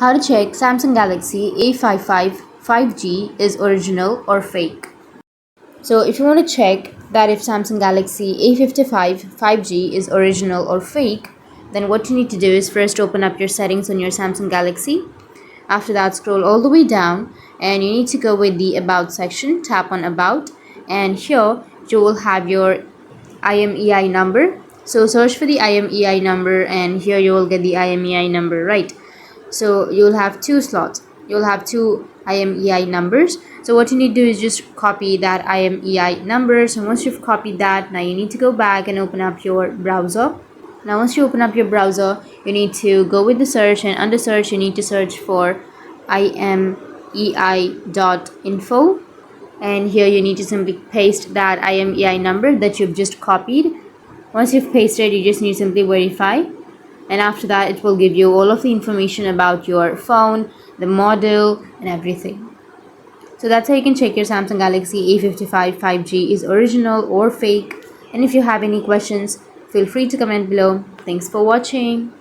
How to check Samsung Galaxy A55 5G is original or fake. So if you want to check that if Samsung Galaxy A55 5G is original or fake, then what you need to do is first open up your settings on your Samsung Galaxy. After that, scroll all the way down and you need to go with the About section, tap on About, and here you will have your IMEI number. So search for the IMEI number and here you will get the IMEI number, right? So you'll have two slots, you'll have two IMEI numbers. So what you need to do is just copy that IMEI number. So once you've copied that, now you need to go back and open up your browser. Now once you open up your browser, you need to go with the search, and under search you need to search for imei.info, and here you need to simply paste that IMEI number that you've just copied. Once you've pasted, you just need to simply verify, and after that it will give you all of the information about your phone, the model and everything. So that's how you can check your Samsung Galaxy A55 5G is original or fake. And if you have any questions, feel free to comment below. Thanks for watching.